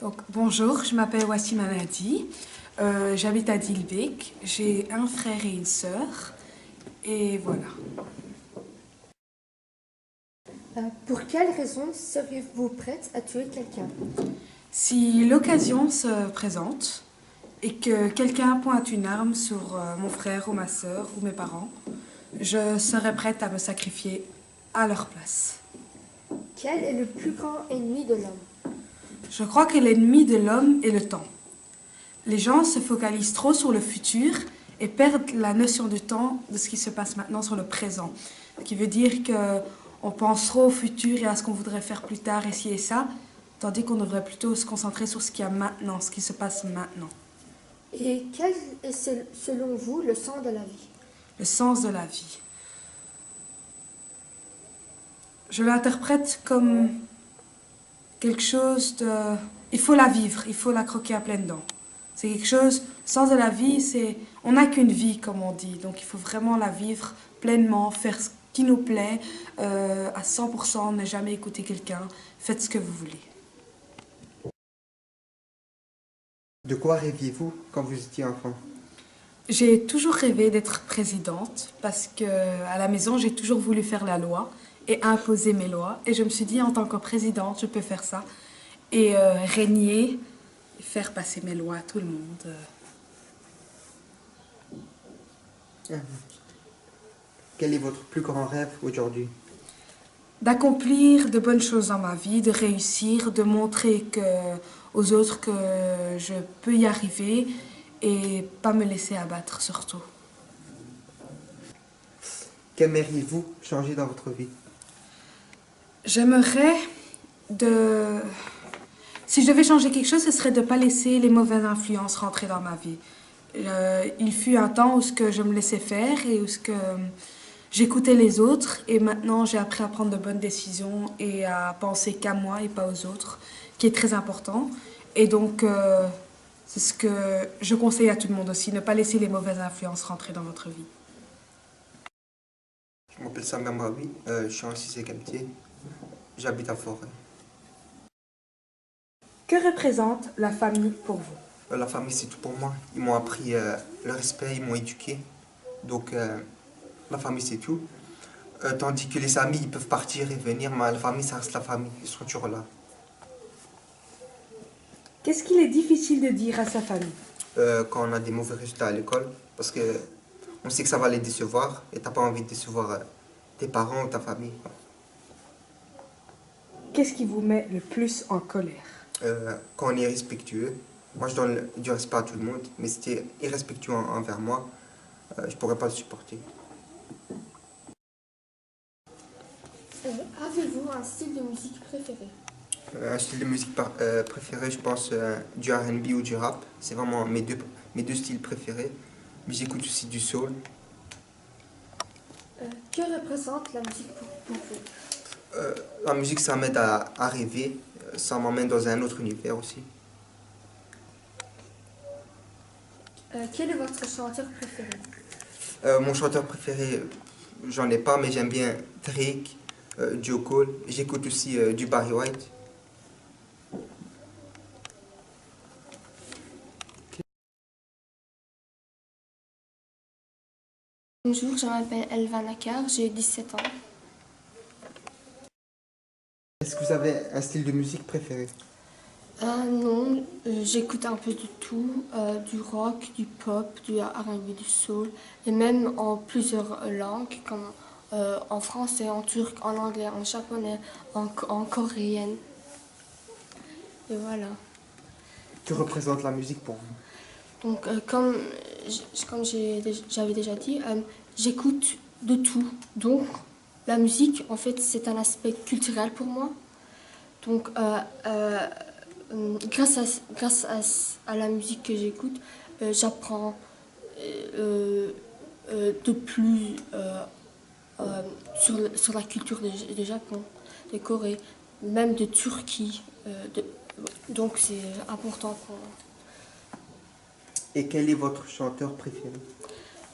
Donc, bonjour, je m'appelle Wassim Anadi, j'habite à Dilbeek, j'ai un frère et une sœur, et voilà. Pour quelle raison seriez-vous prête à tuer quelqu'un? Si l'occasion se présente et que quelqu'un pointe une arme sur mon frère ou ma sœur ou mes parents, je serai prête à me sacrifier à leur place. Quel est le plus grand ennemi de l'homme? Je crois que l'ennemi de l'homme est le temps. Les gens se focalisent trop sur le futur et perdent la notion du temps de ce qui se passe maintenant sur le présent. Ce qui veut dire qu'on pense trop au futur et à ce qu'on voudrait faire plus tard, et ci et ça, tandis qu'on devrait plutôt se concentrer sur ce qu'il y a maintenant, ce qui se passe maintenant. Et quel est selon vous le sens de la vie? Le sens de la vie. Je l'interprète comme quelque chose de... Il faut la vivre, il faut la croquer à pleines dents. C'est quelque chose, le sens de la vie, c'est... On n'a qu'une vie, comme on dit, donc il faut vraiment la vivre pleinement, faire ce qui nous plaît, à 100%, ne jamais écouter quelqu'un, faites ce que vous voulez. De quoi rêviez-vous quand vous étiez enfant? J'ai toujours rêvé d'être présidente parce que à la maison, j'ai toujours voulu faire la loi et imposer mes lois. Et je me suis dit, en tant que présidente, je peux faire ça et régner et faire passer mes lois à tout le monde. Quel est votre plus grand rêve aujourd'hui? D'accomplir de bonnes choses dans ma vie, de réussir, de montrer aux autres que je peux y arriver et pas me laisser abattre surtout. Qu'aimeriez-vous changer dans votre vie? J'aimerais de... Si je devais changer quelque chose, ce serait de ne pas laisser les mauvaises influences rentrer dans ma vie. Il fut un temps où ce que je me laissais faire et où ce que j'écoutais les autres et maintenant j'ai appris à prendre de bonnes décisions et à penser qu'à moi et pas aux autres, qui est très important. Et donc, c'est ce que je conseille à tout le monde aussi, ne pas laisser les mauvaises influences rentrer dans votre vie. Je m'appelle Samir Mawi, je suis en 6e T, j'habite à Forêt. Que représente la famille pour vous? La famille, c'est tout pour moi. Ils m'ont appris le respect, ils m'ont éduqué. Donc, la famille, c'est tout. Tandis que les amis, ils peuvent partir et venir, mais la famille, ça reste la famille. Ils sont toujours là. Qu'est-ce qu'il est difficile de dire à sa famille? Quand on a des mauvais résultats à l'école, parce que on sait que ça va les décevoir et t'as pas envie de décevoir tes parents ou ta famille. Qu'est-ce qui vous met le plus en colère? Quand on est irrespectueux, moi je donne du respect à tout le monde, mais si tu es irrespectueux envers moi, je pourrais pas le supporter. Avez-vous un style de musique préféré? Un style de musique préféré, je pense du R&B ou du rap. C'est vraiment mes deux styles préférés. Mais j'écoute aussi du soul. Que représente la musique pour vous? La musique, ça m'aide à rêver. Ça m'emmène dans un autre univers aussi. Quel est votre chanteur préféré? Mon chanteur préféré, j'en ai pas, mais j'aime bien Drake, Joe Cole. J'écoute aussi du Barry White. Bonjour, je m'appelle Elva Nakar, j'ai 17 ans. Est-ce que vous avez un style de musique préféré? Non, j'écoute un peu de tout, du rock, du pop, du R&B, du soul, et même en plusieurs langues, comme en français, en turc, en anglais, en japonais, en coréen. Et voilà. Que représente la musique pour vous? Donc, comme j'avais déjà dit, j'écoute de tout. Donc, la musique, en fait, c'est un aspect culturel pour moi. Donc, grâce à la musique que j'écoute, j'apprends de plus sur la culture du Japon, de Corée, même de Turquie. Donc, c'est important pour moi. Et quel est votre chanteur préféré?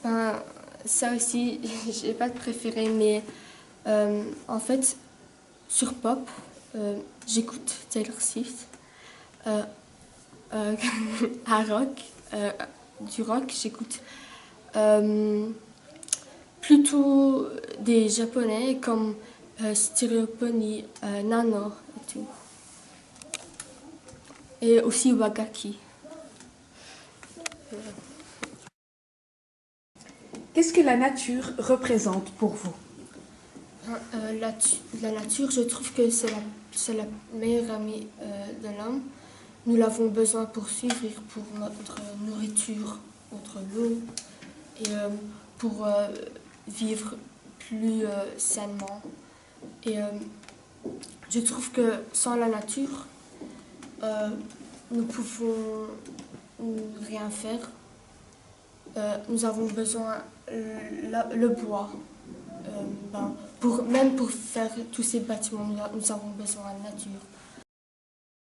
Ben, ça aussi, j'ai pas de préféré, mais en fait, sur pop, j'écoute Taylor Swift. Euh, à rock, du rock, j'écoute plutôt des japonais comme Stereopony, Nano et tout. Et aussi Wagaki. Qu'est-ce que la nature représente pour vous? La nature, je trouve que c'est la meilleure amie de l'homme. Nous l'avons besoin pour survivre, pour notre nourriture, notre eau et pour vivre plus sainement. Et je trouve que sans la nature, nous pouvons rien faire. Nous avons besoin le bois. Même pour faire tous ces bâtiments, nous avons besoin de nature.